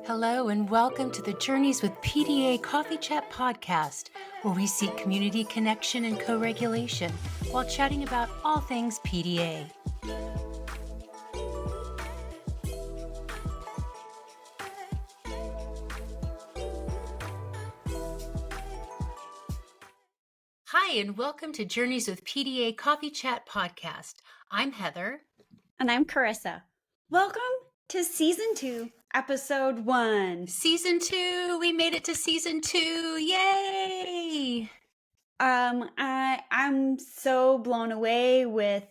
Hello, and welcome to the Journeys with PDA Coffee Chat podcast, where we seek community connection and co regulation while chatting about all things PDA. Hi, and welcome to Journeys with PDA Coffee Chat podcast. I'm Heather. And I'm Kerissa. Welcome to Season 2, Episode 1. Season 2, we made it to Season 2, yay! I'm so blown away with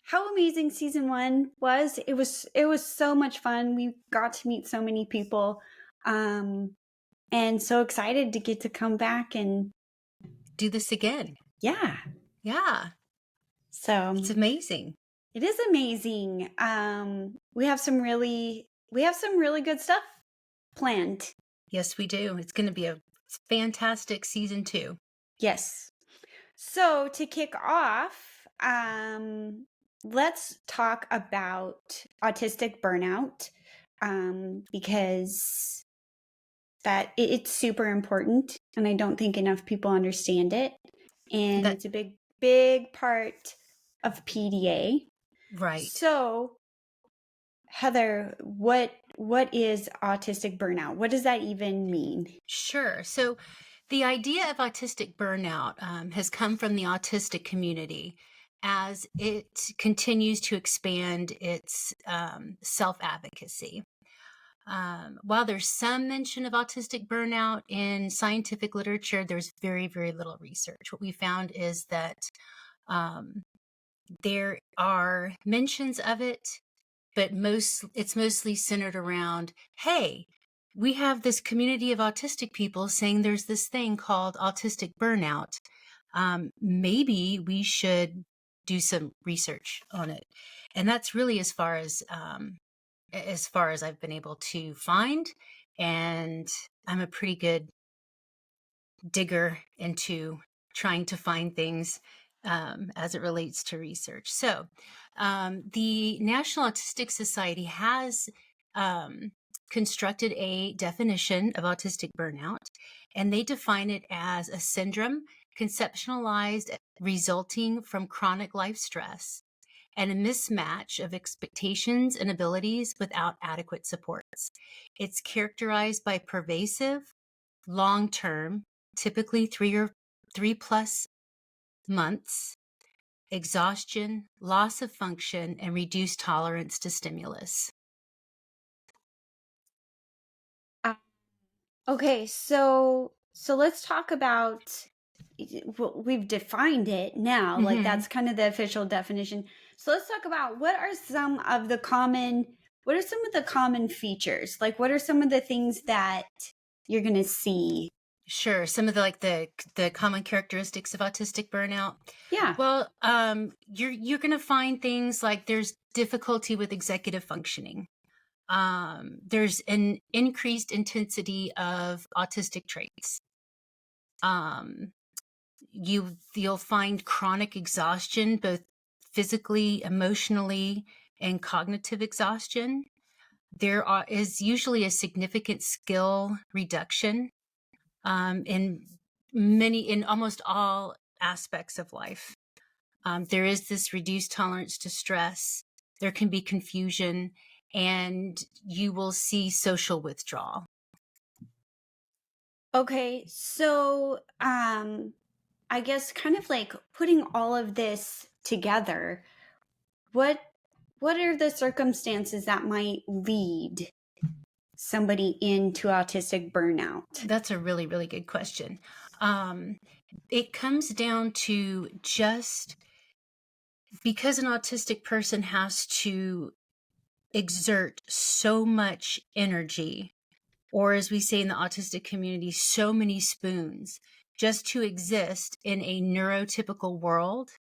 how amazing Season 1 was. It was so much fun. We got to meet so many people, and so excited to get to come back and do this again. Yeah. So it's amazing. It is amazing. We have some really good stuff planned. Yes, we do. It's going to be a fantastic Season 2. Yes. So to kick off, let's talk about autistic burnout, because it's super important, and I don't think enough people understand it. And it's a big part of PDA. Right. So, Heather, what is autistic burnout? What does that even mean? Sure. So the idea of autistic burnout has come from the autistic community as it continues to expand its self-advocacy. While there's some mention of autistic burnout in scientific literature, there's very, very little research. What we found is that there are mentions of it, but it's mostly centered around, hey, we have this community of autistic people saying there's this thing called autistic burnout. Maybe we should do some research on it. And that's really as far as I've been able to find. And I'm a pretty good digger into trying to find things as it relates to research. So the National Autistic Society has constructed a definition of autistic burnout, and they define it as a syndrome conceptualized resulting from chronic life stress and a mismatch of expectations and abilities without adequate supports. It's characterized by pervasive, long-term, typically 3+ months, exhaustion, loss of function, and reduced tolerance to stimulus. Okay, so let's talk about, we've defined it now, like that's kind of the official definition. So let's talk about what are some of the common features? Like, what are some of the things that you're going to see? Sure. Some of the common characteristics of autistic burnout. Yeah. Well, you're going to find things like there's difficulty with executive functioning. There's an increased intensity of autistic traits. You'll find chronic exhaustion, both physically, emotionally, and cognitive exhaustion. There is usually a significant skill reduction in almost all aspects of life. There is this reduced tolerance to stress. There can be confusion, and you will see social withdrawal. Okay, so I guess kind of like putting all of this together, what are the circumstances that might lead somebody into autistic burnout? That's a really, really good question. It comes down to just because an autistic person has to exert so much energy, or as we say in the autistic community, so many spoons, just to exist in a neurotypical world,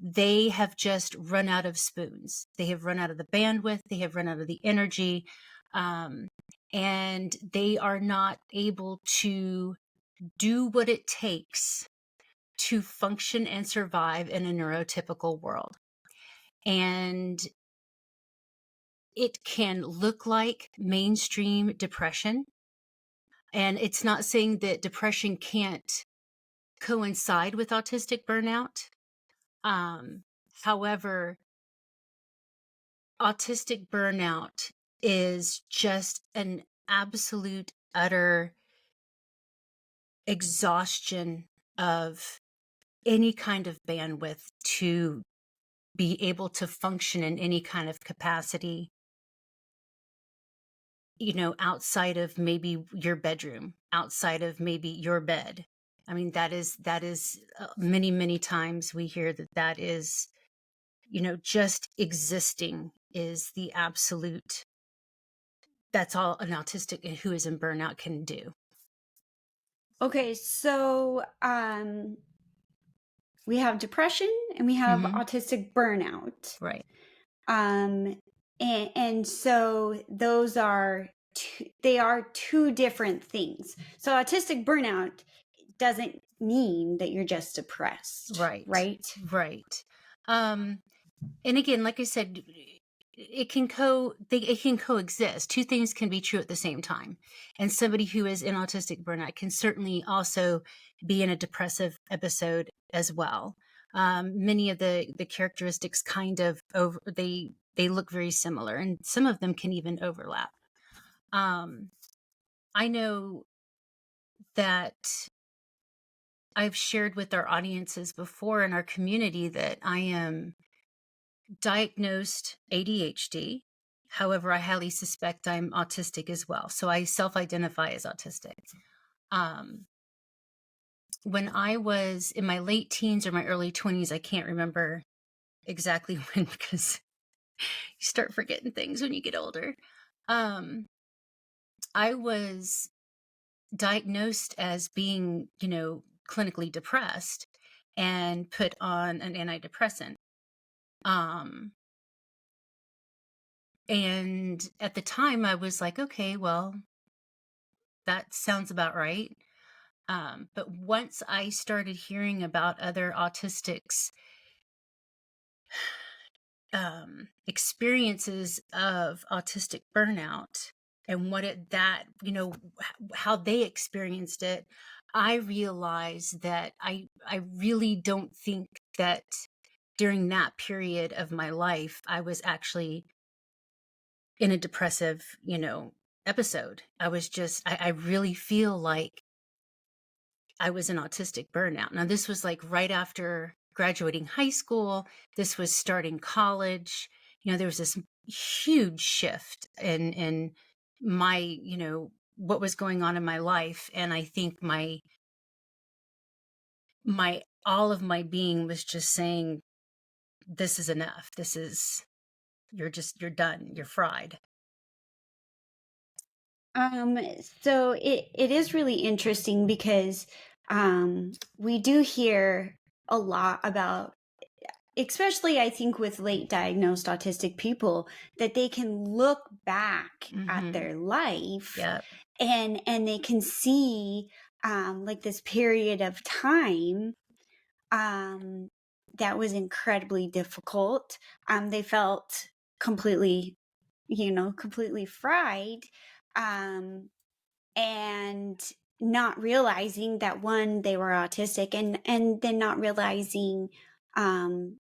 they have just run out of spoons. They have run out of the bandwidth. They have run out of the energy. And they are not able to do what it takes to function and survive in a neurotypical world. And it can look like mainstream depression. And it's not saying that depression can't coincide with autistic burnout. Um, However, autistic burnout is just an absolute, utter exhaustion of any kind of bandwidth to be able to function in any kind of capacity, outside of maybe your bedroom, outside of maybe your bed. I mean, that is many, many times we hear that is, just existing is the absolute, that's all an autistic who is in burnout can do. Okay, so we have depression and we have Hmm. autistic burnout. Right. Um, and so those are they are two different things. So autistic burnout doesn't mean that you're just depressed, Right. right? Right. Um, and again, like I said, it can coexist. Two things can be true at the same time. And somebody who is in autistic burnout can certainly also be in a depressive episode as well. Many of the characteristics kind of they look very similar, and some of them can even overlap. Um, I know that I've shared with our audiences before in our community that I am diagnosed ADHD. However, I highly suspect I'm autistic as well. So I self identify as autistic. Um, when I was in my late teens or my early 20s, I can't remember exactly when because you start forgetting things when you get older. Um, I was diagnosed as being, clinically depressed and put on an antidepressant. Um, and at the time, I was like, okay, well, that sounds about right. But once I started hearing about other autistics' experiences of autistic burnout and how they experienced it, I realized that I really don't think that during that period of my life I was actually in a depressive, episode. I really feel like I was in autistic burnout. Now, this was like right after graduating high school. This was starting college. There was this huge shift in my, what was going on in my life. And I think my all of my being was just saying, this is enough. You're done. You're fried. Um, so it is really interesting because we do hear a lot about, especially I think with late diagnosed autistic people, that they can look back at Mm-hmm. their life Yep. and they can see like this period of time um, that was incredibly difficult. They felt completely, completely fried. Um, and not realizing that one, they were autistic, and then not realizing um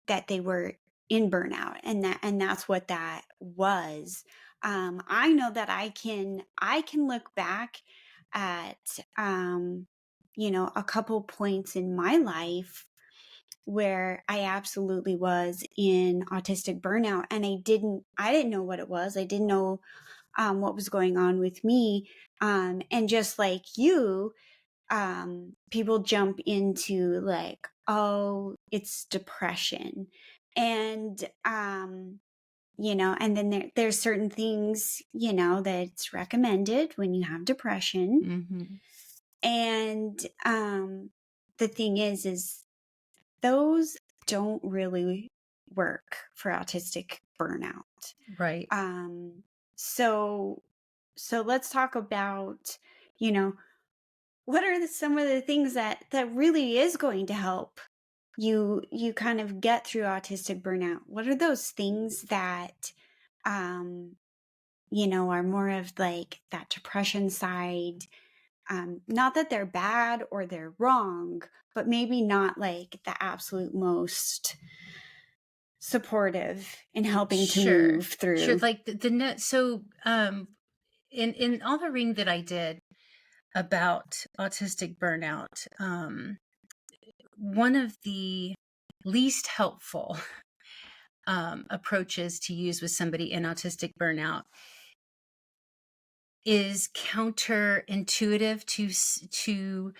that they were in burnout, and that's what that was. I know that I can look back at a couple points in my life where I absolutely was in autistic burnout, and I didn't know what it was. I didn't know what was going on with me. And just like you, people jump into like, oh, it's depression. And, and then there's certain things, that's recommended when you have depression. Mm-hmm. And the thing is those don't really work for autistic burnout. Right. Um, so let's talk about, you know, what are some of the things that really is going to help you kind of get through autistic burnout? What are those things that um, are more of like that depression side. Not that they're bad or they're wrong, but maybe not like the absolute most supportive in helping to Sure. move Sure. through. Like the net. So, in all the reading that I did about autistic burnout, one of the least helpful approaches to use with somebody in autistic burnout is counterintuitive to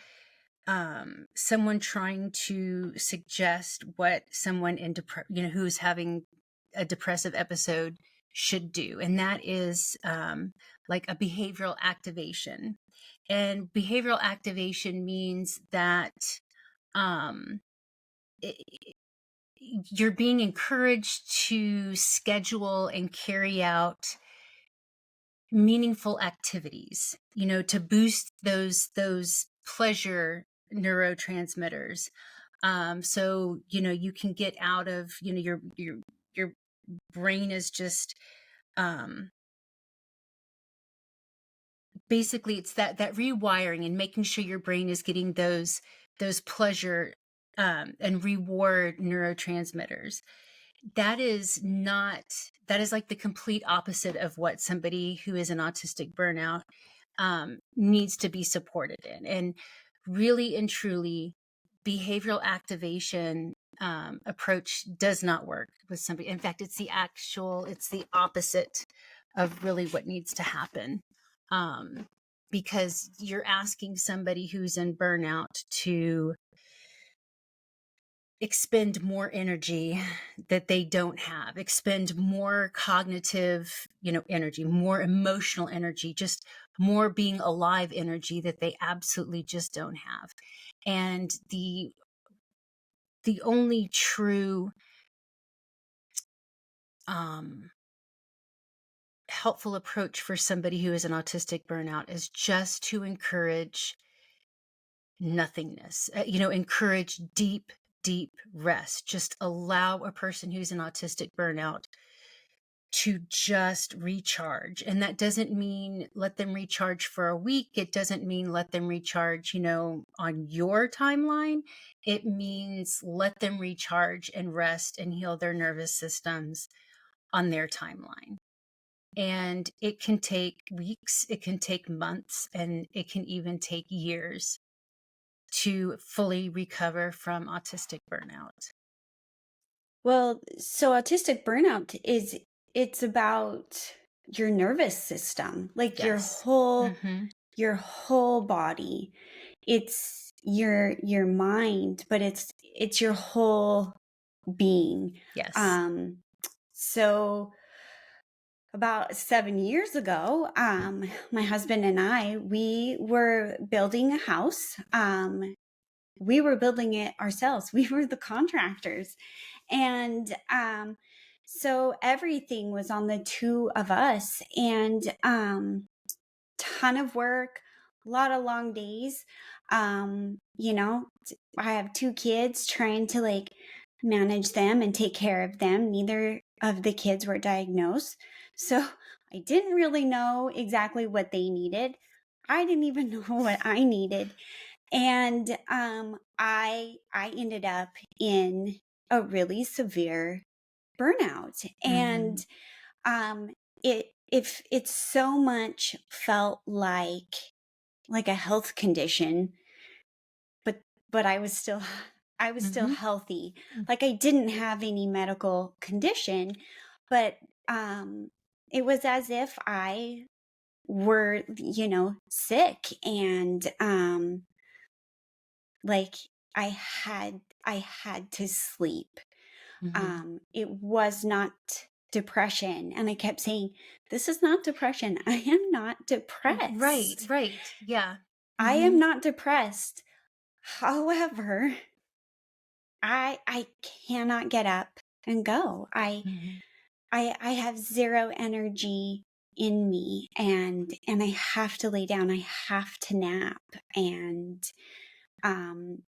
someone trying to suggest what someone who's having a depressive episode should do, and that is like a behavioral activation. And behavioral activation means that um, it, you're being encouraged to schedule and carry out meaningful activities, to boost those pleasure neurotransmitters. So, you can get out of, your brain is just, um, basically it's that rewiring and making sure your brain is getting those pleasure, and reward neurotransmitters. That is like the complete opposite of what somebody who is an autistic burnout needs to be supported in. And really and truly, behavioral activation approach does not work with somebody. In fact, it's the opposite of really what needs to happen. Um, because you're asking somebody who's in burnout to expend more energy that they don't have, expend more cognitive, energy, more emotional energy, just more being alive energy that they absolutely just don't have. And the only true um helpful approach for somebody who is an autistic burnout is just to encourage nothingness, encourage deep rest. Just allow a person who's an autistic burnout to just recharge. And that doesn't mean let them recharge for a week. It doesn't mean let them recharge, on your timeline. It means let them recharge and rest and heal their nervous systems on their timeline. And it can take weeks, it can take months, and it can even take years to fully recover from autistic burnout. Well, so autistic burnout it's about your nervous system, like Yes. Hmm. your whole body. It's your mind, but it's your whole being. Yes. Um so about 7 years ago, my husband and I, we were building a house. We were building it ourselves. We were the contractors. And so everything was on the two of us, and ton of work, a lot of long days. I have two kids, trying to like manage them and take care of them. Neither of the kids were diagnosed. So I didn't really know exactly what they needed. I didn't even know what I needed. And I ended up in a really severe burnout. Hmm. And um it so much felt like a health condition, but I was still I was still Hmm. healthy. Like I didn't have any medical condition, but it was as if I were, sick. And like I had to sleep. Hmm. It was not depression. And I kept saying, this is not depression. I am not Right, depressed. right. Yeah. I am Hmm. not depressed. However, I cannot get up and go. Hmm. I have zero energy in me, and I have to lay down. I have to nap. And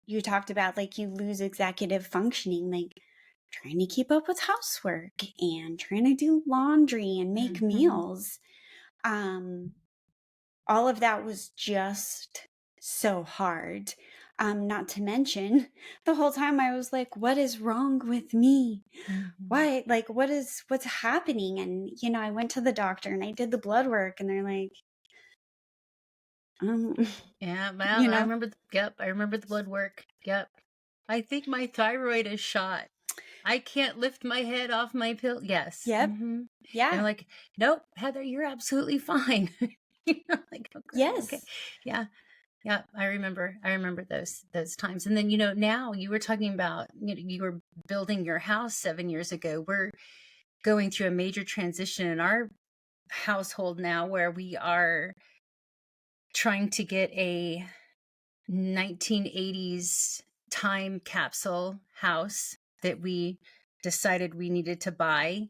you talked about like you lose executive functioning. Like trying to keep up with housework and trying to do laundry and make meals. All of that was just so hard. Not to mention, the whole time I was like, what is wrong with me? Why? Like, what's happening? And, I went to the doctor and I did the blood work and they're like, Yeah, well, I remember, I remember the blood work. Yep. I think my thyroid is shot. I can't lift my head off my pill. Yes. Yep. Yeah. And I'm like, nope, Heather, you're absolutely fine. Like, okay, Yes. okay. Yeah. Yeah. I remember those times. And then, now you were talking about, you were building your house 7 years ago. We're going through a major transition in our household now where we are trying to get a 1980s time capsule house that we decided we needed to buy,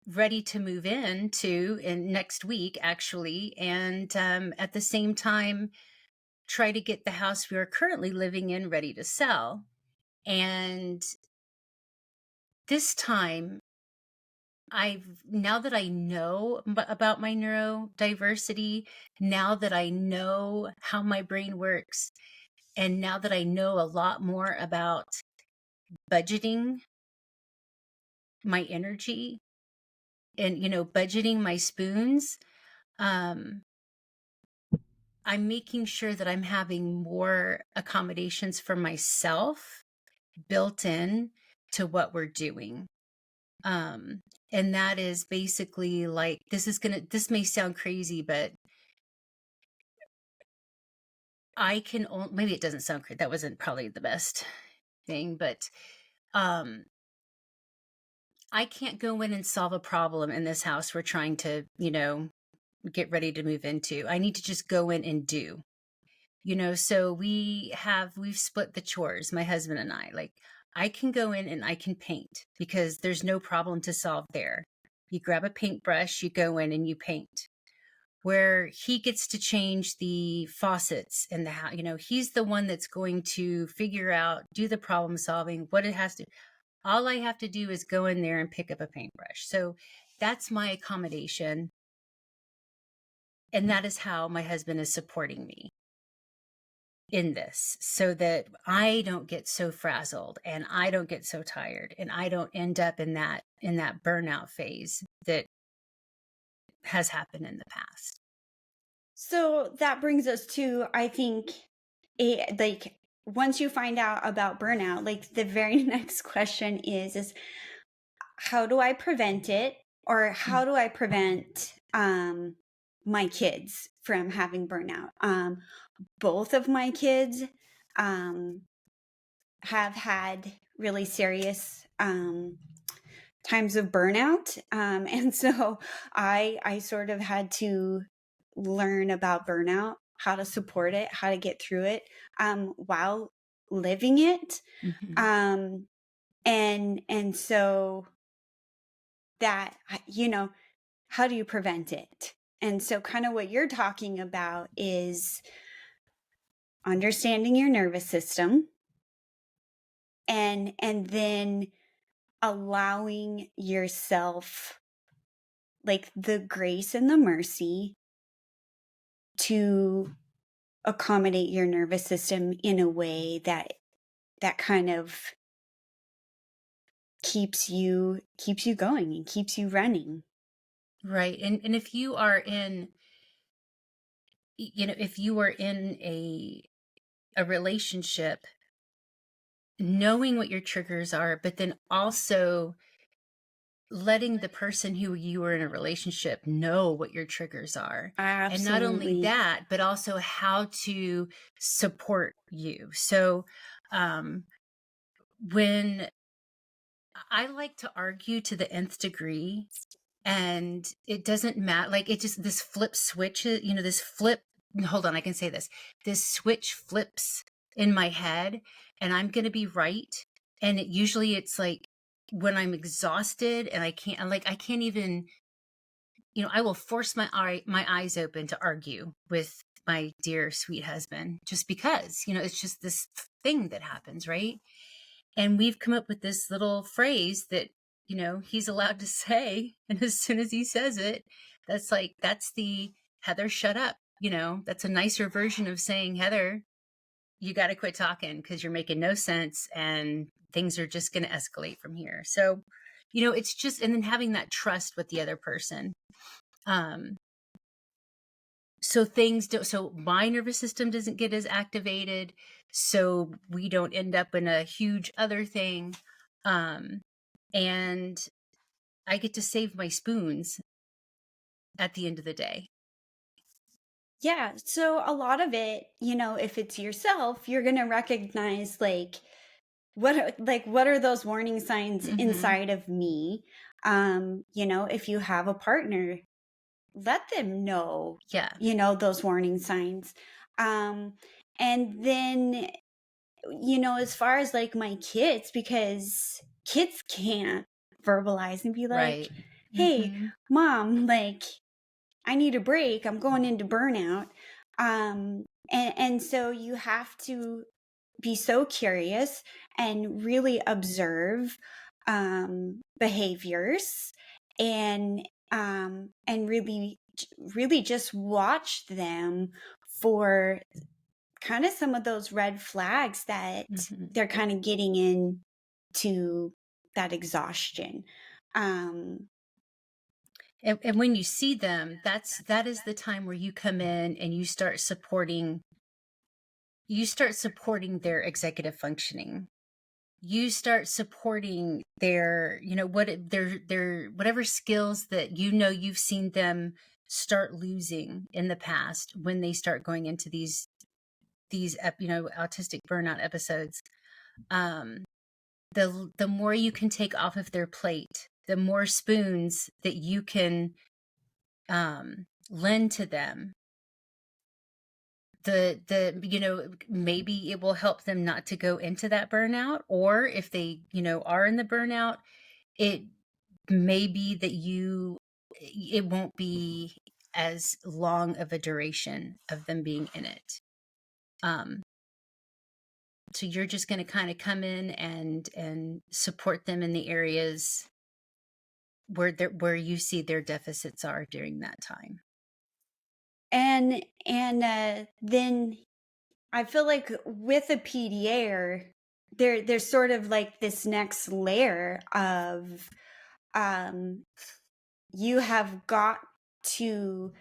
ready to move into in next week, actually. And at the same time, try to get the house we are currently living in ready to sell. And this time, now that I know about my neurodiversity, now that I know how my brain works, and now that I know a lot more about budgeting my energy and, budgeting my spoons, I'm making sure that I'm having more accommodations for myself built in to what we're doing. And that is basically like, this may sound crazy, but maybe it doesn't sound crazy. That wasn't probably the best thing, but, I can't go in and solve a problem in this house we're trying to, get ready to move into. I need to just go in and do. So we've split the chores, my husband and I. Like, I can go in and I can paint because there's no problem to solve there. You grab a paintbrush, you go in and you paint. Where he gets to change the faucets in the house, he's the one that's going to figure out, do the problem solving, what it has to. All I have to do is go in there and pick up a paintbrush. So that's my accommodation. And that is how my husband is supporting me in this, so that I don't get so frazzled and I don't get so tired and I don't end up in that burnout phase that has happened in the past. So that brings us to, I think, like, once you find out about burnout, like, the very next question is how do I prevent it? Or how do I prevent my kids from having burnout? Both of my kids have had really serious times of burnout. And so I sort of had to learn about burnout, how to support it, how to get through it while living it. And so that, how do you prevent it? And so kind of what you're talking about is understanding your nervous system and then allowing yourself, like, the grace and the mercy to accommodate your nervous system in a way that kind of keeps you going and keeps you running. Right. And if you are in, if you are in a relationship, knowing what your triggers are, but then also letting the person who you are in a relationship know what your triggers are. Absolutely. And not only that, but also how to support you. So when I like to argue to the nth degree, and it doesn't matter, like, it just, this flip switches, hold on, I can say this switch flips in my head and I'm going to be right. And usually it's like when I'm exhausted and I can't even, I will force my eyes open to argue with my dear sweet husband, just because, it's just this thing that happens. Right. And we've come up with this little phrase that, he's allowed to say. And as soon as he says it, that's the Heather, shut up. That's a nicer version of saying, Heather, you got to quit talking because you're making no sense and things are just going to escalate from here. So, it's just, and then having that trust with the other person. So so my nervous system doesn't get as activated. So we don't end up in a huge other thing. And I get to save my spoons at the end of the day. Yeah. So a lot of it, if it's yourself, you're going to recognize what are those warning signs Mm-hmm. inside of me? If you have a partner, let them know, Yeah. those warning signs. And then, as far as like my kids, because kids can't verbalize and be like, Right. hey, Mm-hmm. mom, like, I need a break. I'm going into burnout. And so you have to be so curious and really observe behaviors and really just watch them for kind of some of those red flags that Mm-hmm. they're kind of getting into that exhaustion. Um, And when you see them, that is the time where you come in and you start supporting their executive functioning. You start supporting their, their whatever skills that you've seen them start losing in the past when they start going into these autistic burnout episodes. The more you can take off of their plate, the more spoons that you can lend to them, maybe it will help them not to go into that burnout. Or if they are in the burnout, it may be that it won't be as long of a duration of them being in it. So you're just going to kind of come in and support them in the areas where you see their deficits are during that time. and then I feel like with a PDA, there's sort of like this next layer of um, you have got to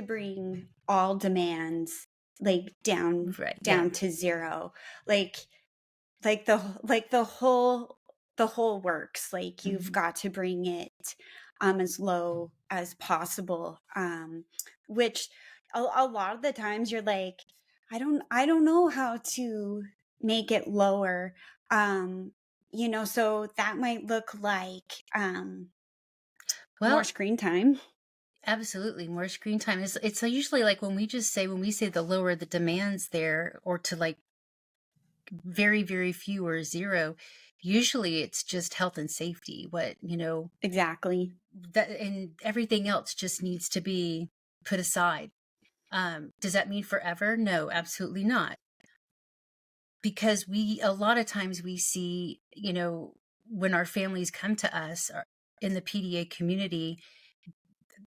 bring all demands like Right. Yeah. down to zero, like the whole works. Like you've Mm-hmm. got to bring it as low as possible, which a lot of the times you're like, I don't know how to make it lower. So that might look like more Well, screen time. absolutely. More screen time. It's usually like when we say the lower the demands there, or to like very, very few or zero, usually it's just health and safety. Exactly. That, and everything else just needs to be put aside. Does that mean forever? No, absolutely not. Because a lot of times we see, when our families come to us in the PDA community,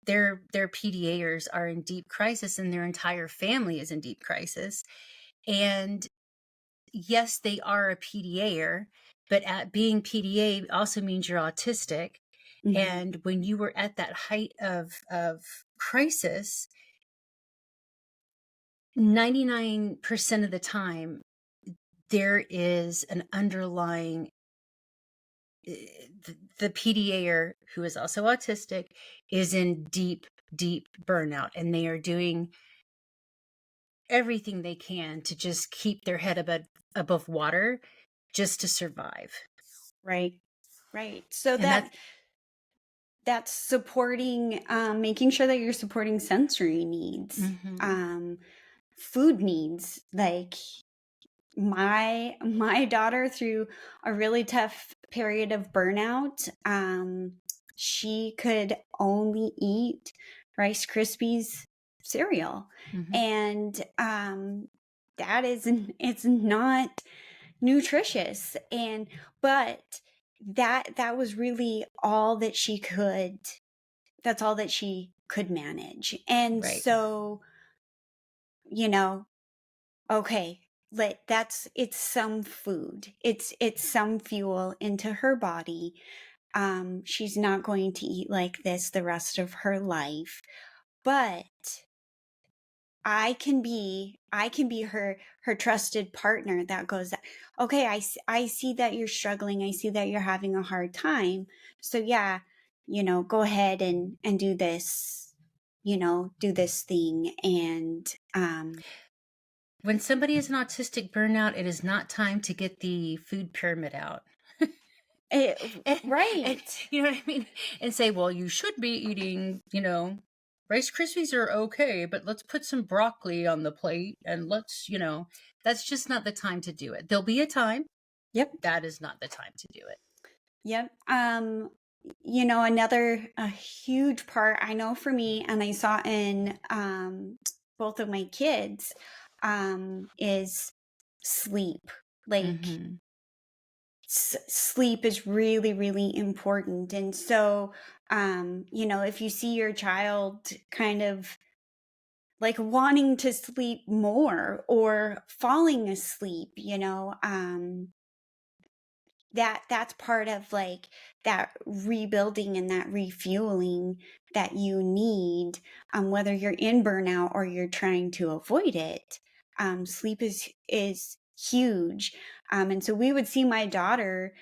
their PDAers are in deep crisis and their entire family is in deep crisis. And yes, they are a PDAer, but at being PDA also means you're autistic. Mm-hmm. And when you were at that height of crisis, 99% of the time, there is an underlying, the PDAer who is also autistic is in deep, deep burnout, and they are doing everything they can to just keep their head above water just to survive. Right. So And that's supporting, making sure that you're supporting sensory needs, mm-hmm. food needs. Like my daughter, through a really tough period of burnout, she could only eat Rice Krispies cereal. Mm-hmm. And that isn't, it's not nutritious. And but that was really all that she could, that's all that she could manage. And Right. so, you know, okay, that's, it's some food, it's some fuel into her body. She's not going to eat like this the rest of her life, but I can be her trusted partner that goes, okay, I see that you're struggling, I see that you're having a hard time, so yeah, go ahead and do this, do this thing. And When somebody is an autistic burnout, it is not time to get the food pyramid out. it, And right. you know what I mean? And say, well, you should be eating, Rice Krispies are okay, but let's put some broccoli on the plate and that's just not the time to do it. There'll be a time. Yep. That is not the time to do it. Yep. Another a huge part I know for me, and I saw in both of my kids, is sleep. Like, Mm-hmm. sleep is really, really important. And so, if you see your child kind of like wanting to sleep more or falling asleep, that's part of like that rebuilding and that refueling that you need, whether you're in burnout or you're trying to avoid it. Sleep is huge. And so we would see my daughter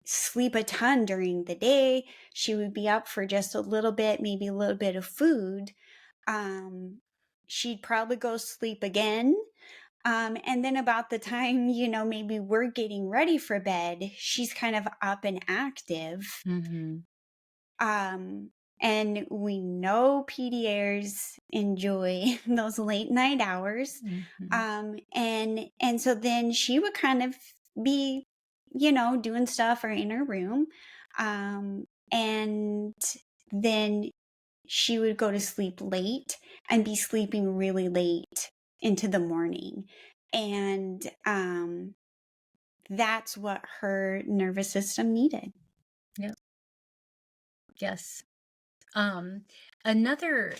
sleep a ton during the day. She would be up for just a little bit, maybe a little bit of food. um, she'd probably go sleep again, and then about the time, maybe we're getting ready for bed, she's kind of up and active. Mm-hmm. Um, and we know PDAs enjoy those late night hours. Mm-hmm. And so then she would kind of be, doing stuff or in her room. And then she would go to sleep late and be sleeping really late into the morning. And that's what her nervous system needed. Yep. Yes. Another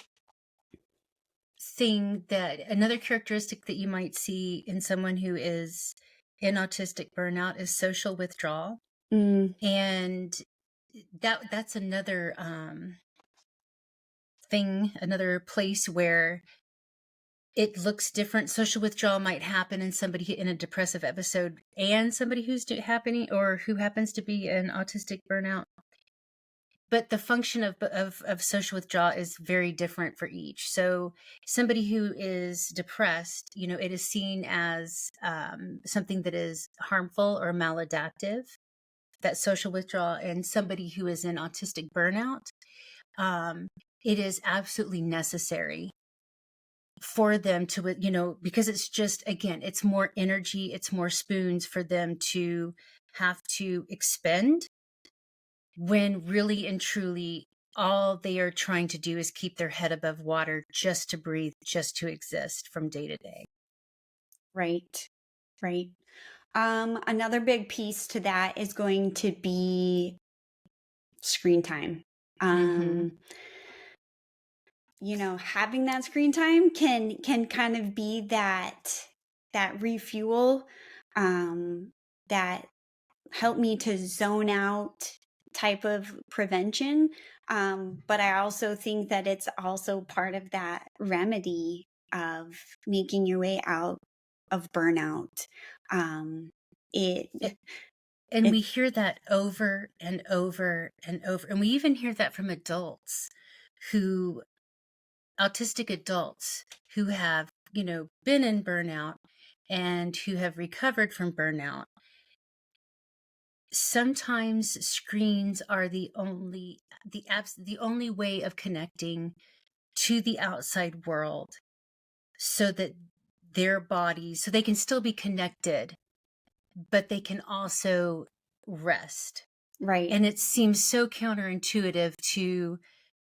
another characteristic that you might see in someone who is in autistic burnout is social withdrawal. Mm, And that's another another place where it looks different. Social withdrawal might happen in somebody in a depressive episode and somebody happening or who happens to be an autistic burnout. But the function of social withdrawal is very different for each. So somebody who is depressed, it is seen as something that is harmful or maladaptive, that social withdrawal. And somebody who is in autistic burnout, um, it is absolutely necessary for them to, because it's just, again, it's more energy, it's more spoons for them to have to expend, when really and truly all they are trying to do is keep their head above water, just to breathe, just to exist from day to day. right. Right. Another big piece to that is going to be screen time. Mm-hmm. Um, having that screen time can kind of be that refuel, that help me to zone out type of prevention. But I also think that it's also part of that remedy of making your way out of burnout. Um, it And we it hear that over and over and over. And we even hear that from adults who, autistic adults who have, been in burnout and who have recovered from burnout. Sometimes screens are the only way of connecting to the outside world, so that their bodies, so they can still be connected, but they can also rest. right. And it seems so counterintuitive to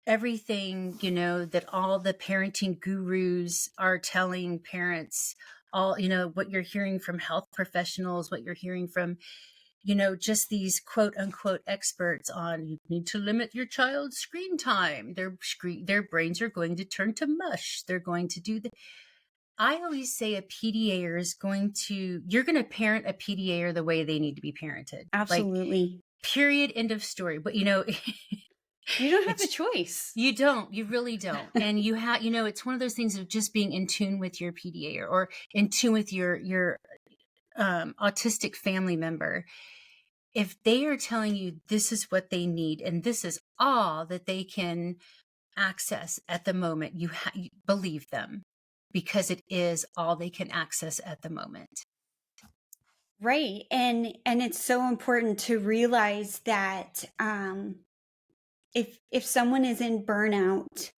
everything, that all the parenting gurus are telling parents. all, what you're hearing from health professionals, what you're hearing from, just these quote unquote experts on you need to limit your child's screen time. Their brains are going to turn to mush. They're going to do the I always say a PDAer is you're going to parent a PDAer the way they need to be parented. Like, Absolutely. period, end of story. But, You don't have a it's, choice. you really don't. And it's one of those things of just being in tune with your PDAer or in tune with your autistic family member. If they are telling you this is what they need and this is all that they can access at the moment, you believe them because it is all they can access at the moment. Right. And it's so important to realize that if someone is in burnout,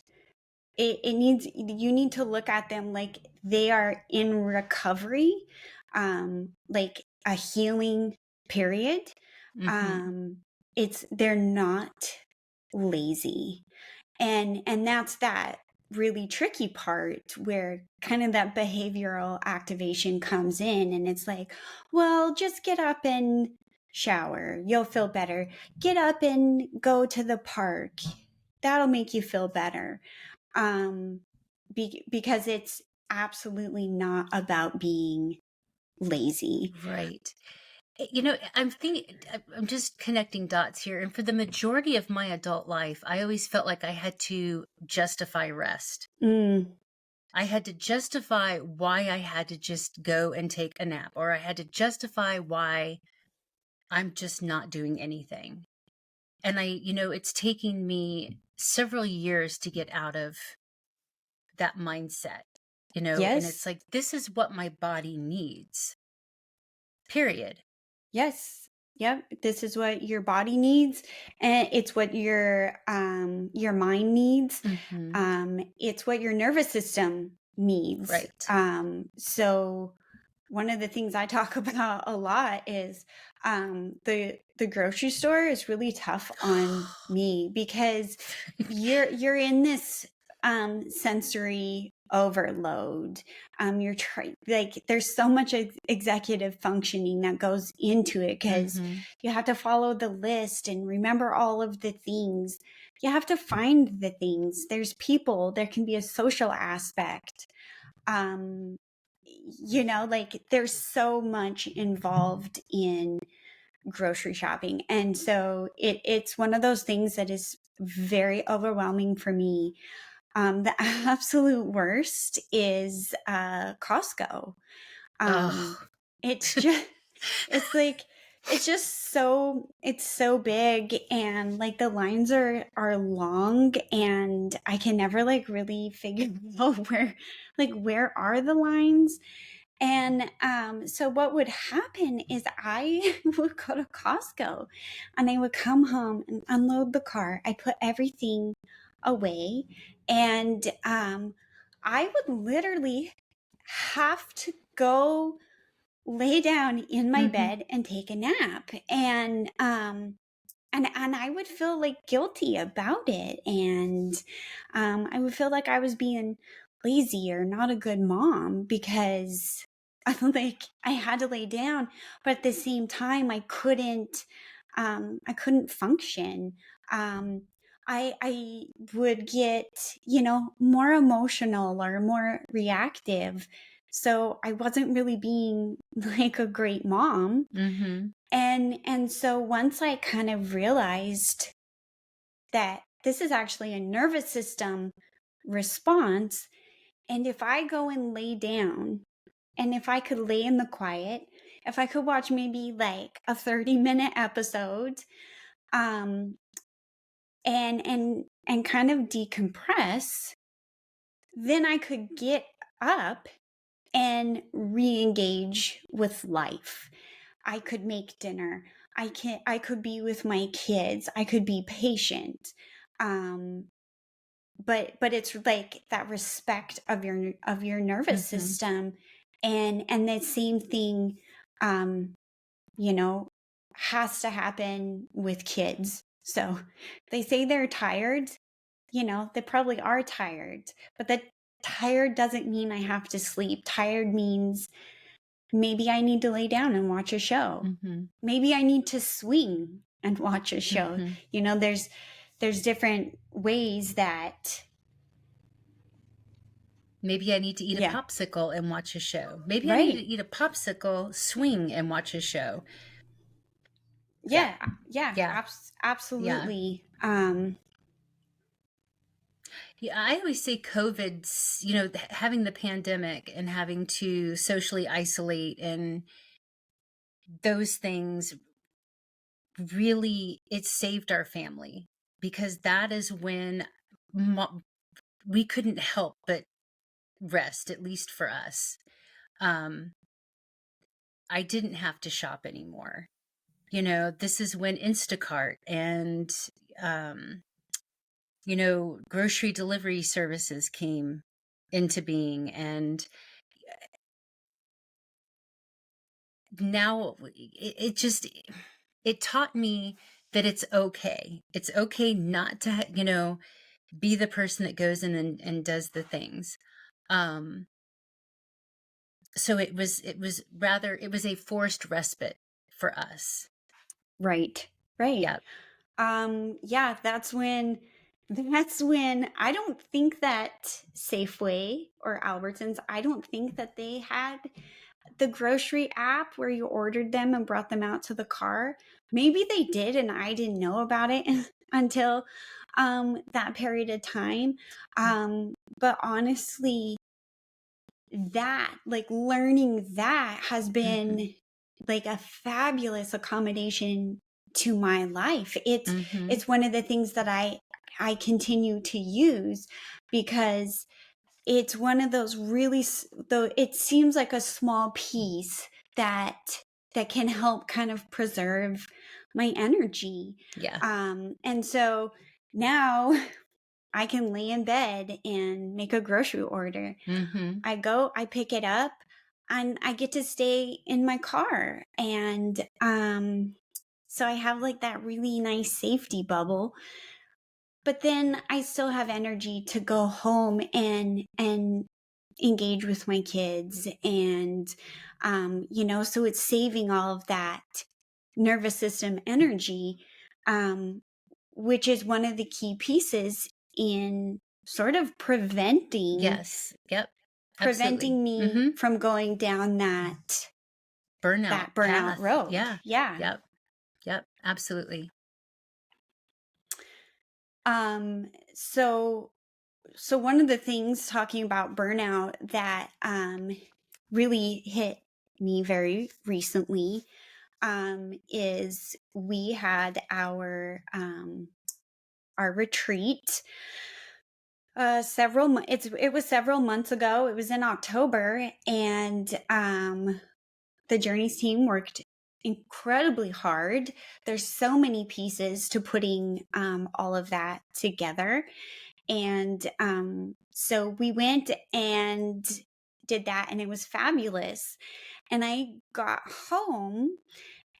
it needs you need to look at them like they are in recovery, like a healing period. Mm-hmm. They're not lazy. And that's that really tricky part where kind of that behavioral activation comes in, and it's like, well, just get up and shower, you'll feel better. Get up and go to the park, that'll make you feel better. Because it's absolutely not about being lazy. Right. I'm just connecting dots here. And for the majority of my adult life, I always felt like I had to justify rest. Mm, I had to justify why I had to just go and take a nap, or I had to justify why I'm just not doing anything. And it's taking me several years to get out of that mindset, and it's yes. like, this is what my body needs, period. Yes. Yep. This is what your body needs, and it's what your mind needs. Mm-hmm. It's what your nervous system needs. Right. So one of the things I talk about a lot is the grocery store is really tough on me because you're in this sensory overload. You're trying, like, there's so much executive functioning that goes into it because Mm-hmm. you have to follow the list and remember all of the things. You have to find the things. There's people, there can be a social aspect. Like, there's so much involved in grocery shopping. And so it's one of those things that is very overwhelming for me. The absolute worst is Costco. Um, Oh. it's just, it's like, it's so big, and like the lines are long, and I can never like really figure out where are the lines. And so what would happen is I would go to Costco and I would come home and unload the car. I put everything away, and I would literally have to go lay down in my Mm-hmm. bed and take a nap. And I would feel like guilty about it. And I would feel like I was being lazy or not a good mom because like I had to lay down, but at the same time I couldn't function. I would get, more emotional or more reactive. So I wasn't really being like a great mom. Mm-hmm. And so once I kind of realized that this is actually a nervous system response, and if I go and lay down, and if I could lay in the quiet, if I could watch maybe like a 30-minute episode, um, and kind of decompress, then I could get up and re-engage with life. I could make dinner. I could be with my kids. I could be patient. Um, but it's like that respect of your nervous Mm-hmm. system, and the same thing, um, you know, has to happen with kids. So they say they're tired. They probably are tired, but tired doesn't mean I have to sleep. Tired means maybe I need to lay down and watch a show. Mm-hmm. Maybe I need to swing and watch a show. Mm-hmm. You know, there's different ways that, Maybe I need to eat a yeah, popsicle and watch a show. Maybe I need to right. eat a popsicle, swing, and watch a show. Yeah. Yeah, yeah, Yeah. Yeah. absolutely. Yeah, I always say COVID's, having the pandemic and having to socially isolate and those things really, it saved our family because that is when we couldn't help but rest, at least for us. Um, I didn't have to shop anymore. This is when Instacart and, um, grocery delivery services came into being. And now it taught me that it's okay. It's okay not to, be the person that goes in and does the things. Um, so it was a forced respite for us. Right, right. Yeah. Yeah, that's when I don't think that Safeway or Albertsons, I don't think that they had the grocery app where you ordered them and brought them out to the car. Maybe they did and I didn't know about it until that period of time. But honestly, that, like, learning that has Mm-hmm. been like a fabulous accommodation to my life. Mm-hmm. It's one of the things that I continue to use because it's one of those really, though it seems like a small piece that can help kind of preserve my energy. Yeah. And so now I can lay in bed and make a grocery order. Mm-hmm. I go, I pick it up, and I get to stay in my car. And so I have like that really nice safety bubble. But then I still have energy to go home and engage with my kids, and so it's saving all of that nervous system energy, um, which is one of the key pieces in sort of Yes. Yep. Absolutely. preventing me Mm-hmm. from going down Burnout that burnout path. road. Yeah. Yeah. Yep. Yep. Absolutely. So one of the things, talking about burnout, that really hit me very recently, is we had our retreat it was several months ago. It was in October, and the Journeys team worked incredibly hard. There's so many pieces to putting all of that together. And so we went and did that, and it was fabulous. And I got home,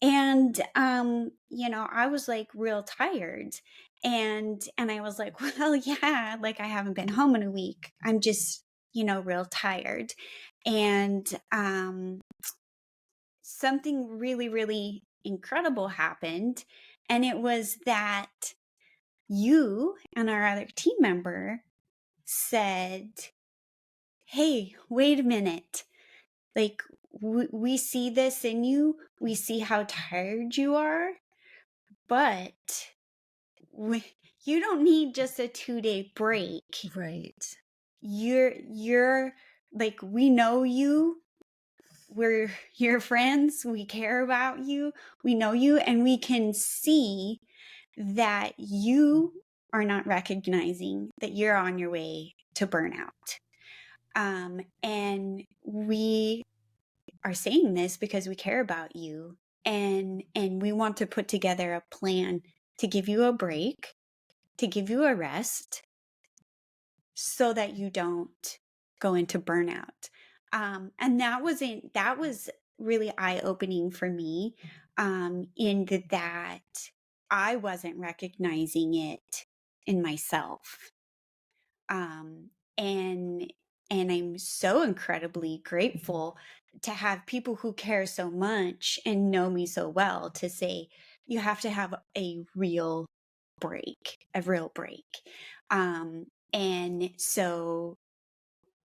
and I was like real tired. And I was like, well, yeah, like I haven't been home in a week. I'm just, real tired. And something really, really incredible happened. And it was that you and our other team member said, hey, wait a minute. Like, we see this in you, we see how tired you are, but you don't need just a 2-day break. Right. You're like, we know you, we're your friends, we care about you, we know you, and we can see that you are not recognizing that you're on your way to burnout. And we are saying this because we care about you, and we want to put together a plan to give you a break, to give you a rest, so that you don't go into burnout. And that was really eye-opening for me, in that I wasn't recognizing it in myself. And I'm so incredibly grateful to have people who care so much and know me so well to say, you have to have a real break, a real break. And so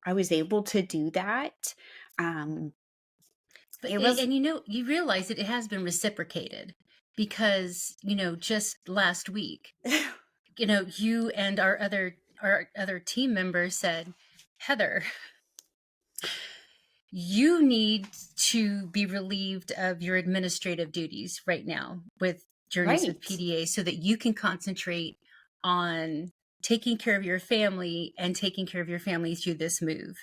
I was able to do that. Um, But it was, and you know, you realize that it has been reciprocated because, you know, just last week, you know, you and our other team members said, Heather, you need to be relieved of your administrative duties right now with Journeys with right. PDA so that you can concentrate on taking care of your family and taking care of your family through this move.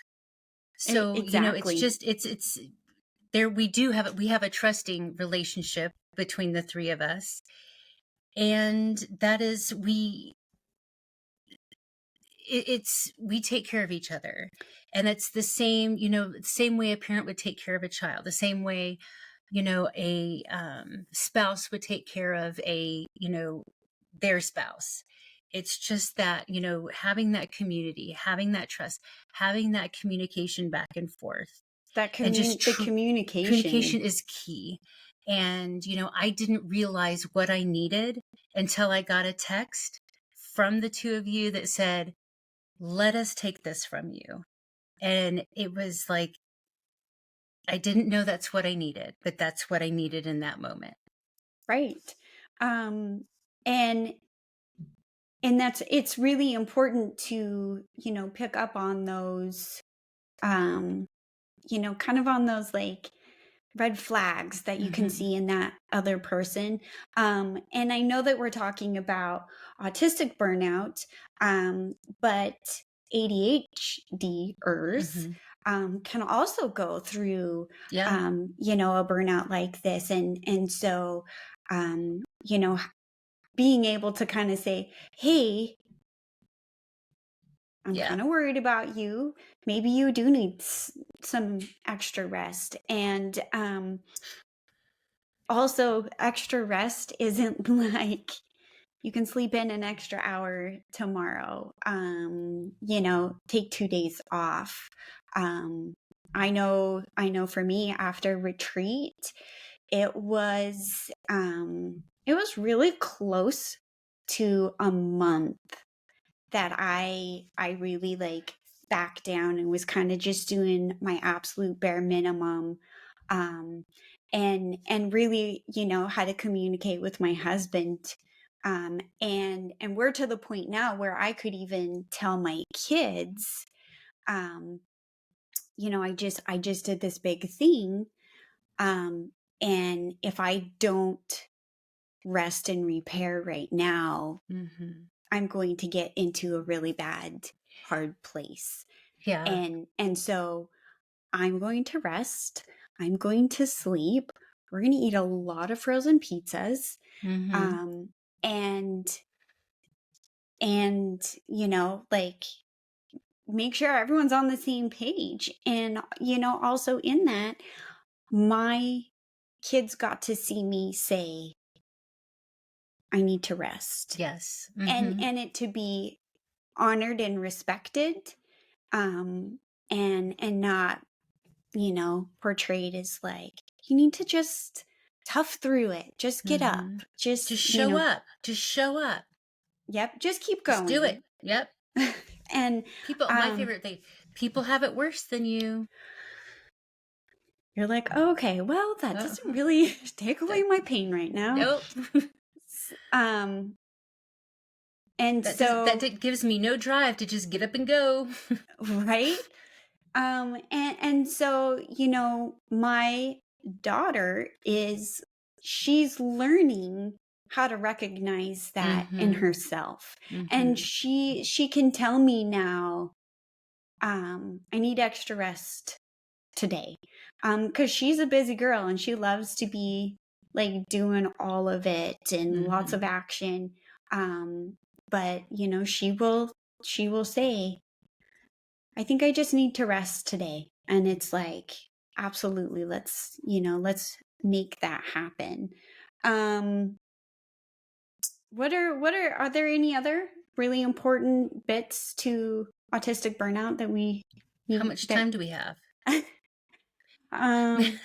So, you know, it's Exactly. just it's there we have a trusting relationship between the three of us. And that is it's we take care of each other. And it's the same, you know, the same way a parent would take care of a child, the same way, you know, a spouse would take care of a, you know, their spouse. It's just that, you know, having that community, having that trust, having that communication back and forth, That and just the communication. communication is key. And, you know, I didn't realize what I needed until I got a text from the two of you that said, let us take this from you. And it was like, I didn't know that's what I needed, but that's what I needed in that moment. Right. Um, and that's, it's really important to, pick up on those, um, kind of on those like red flags that you can Hmm. see in that other person. And I know that we're talking about autistic burnout, but ADHDers Hmm. can also go through, Yeah. a burnout like this. And so, being able to kind of say, hey, I'm Yeah. kind of worried about you. Maybe you do need some extra rest. And also, extra rest isn't like you can sleep in an extra hour tomorrow. Take 2 days off. Um, I know for me after retreat, it was really close to a month that I really like backed down and was kind of just doing my absolute bare minimum, um and really how to communicate with my husband, and we're to the point now where I could even tell my kids, um I just did this big thing, um and if I don't rest and repair right now, Hmm. I'm going to get into a really bad, hard place. Yeah. And so I'm going to rest. I'm going to sleep. We're going to eat a lot of frozen pizzas. Hmm. Um, and like make sure everyone's on the same page. And also in that, my kids got to see me say, I need to rest. Yes. And Hmm. it to be honored and respected, um and not portrayed as like you need to just tough through it, just get up, Hmm. just Just show up. Just show up. yep, just keep Just do going. it. Yep. And People, my um favorite thing, people have it worse than you. you're like, okay, well, that doesn't Uh-huh. really take away That, my pain right now. nope. um and That so gives me no drive to just get up and go. right. And so my daughter she's learning how to recognize that in Hmm. herself, and Hmm. she can tell me now, I need extra rest today, because she's a busy girl and she loves to be like doing all of it and lots of Hmm. action, but she will say, I think I just need to rest today. And it's like, absolutely, let's make that happen. Um, are there any other really important bits to autistic burnout that we How much time do we have? um,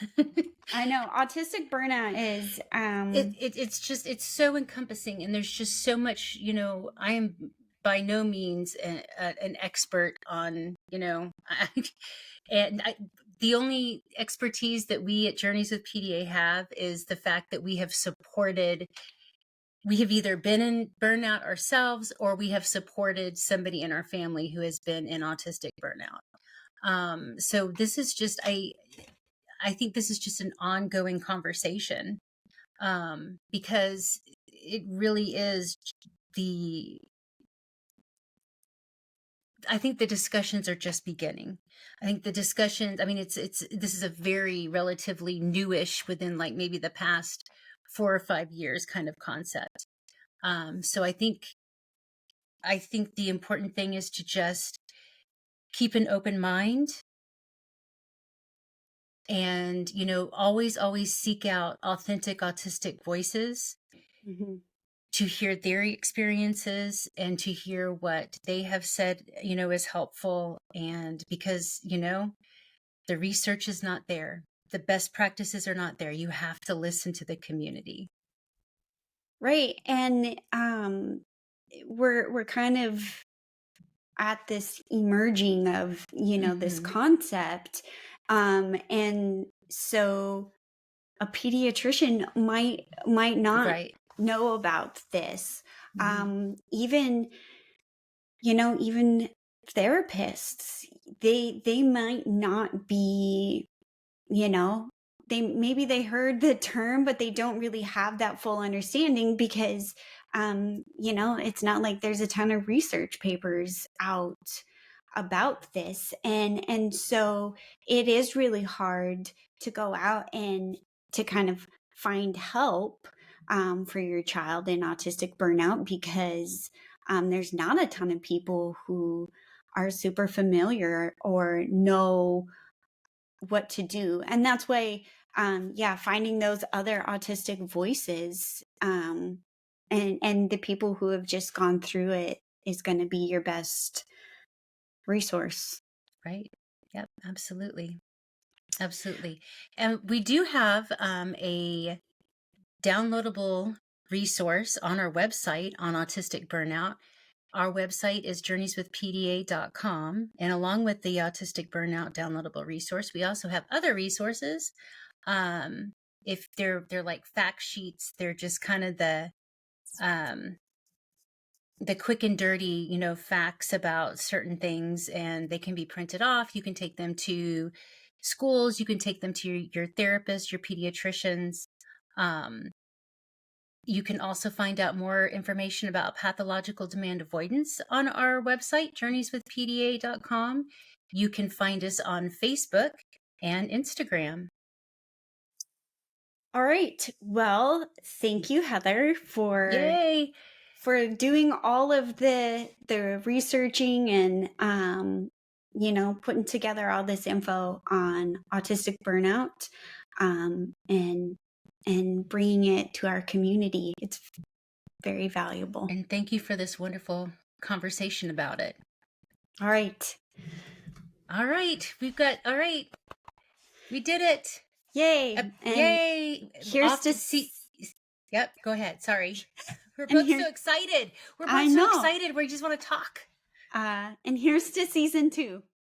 I know autistic burnout is It's just, it's so encompassing, and there's just so much, I am by no means an expert on, and the only expertise that we at Journeys with PDA have is the fact that we have either been in burnout ourselves, or we have supported somebody in our family who has been in autistic burnout. So this is just, I think this is just an ongoing conversation, because it really is I think the discussions are just beginning. I think the discussions, I mean, this is a very relatively newish, within like maybe the past 4 or 5 years kind of concept. So I think the important thing is to just keep an open mind, and, always seek out authentic autistic voices mhm. to hear their experiences and to hear what they have said, is helpful. And because, the research is not there, the best practices are not there. You have to listen to the community. Right. And we're kind of at this emerging of, this Hmm. concept. And so a pediatrician might not Right. know about this. Hmm. Even, even therapists, they might not be, you know maybe they heard the term, but they don't really have that full understanding because it's not like there's a ton of research papers out about this, and so it is really hard to go out and to kind of find help for your child in autistic burnout because there's not a ton of people who are super familiar or know what to do. And that's why, finding those other autistic voices, and the people who have just gone through it is going to be your best resource. Right. Yep. Absolutely. Absolutely. And we do have a downloadable resource on our website on autistic burnout. Our website is journeyswithpda.com. And along with the autistic burnout downloadable resource, we also have other resources. If they're like fact sheets, they're just kind of um, the quick and dirty, facts about certain things, and they can be printed off. You can take them to schools, you can take them to your therapist, your pediatricians. Um, you can also find out more information about pathological demand avoidance on our website, journeyswithpda.com. You can find us on Facebook and Instagram. All right. Well, thank you, Heather, Yay! for doing all of the researching and putting together all this info on autistic burnout, and bringing it to our community. It's very valuable. And thank you for this wonderful conversation about it. All right. All right. All right. We did it. Yay. And Yay. here's Off to see. Yep. Go ahead. Sorry. We're And both so excited. We're I both so know. excited. We just want to talk. And here's to season 2.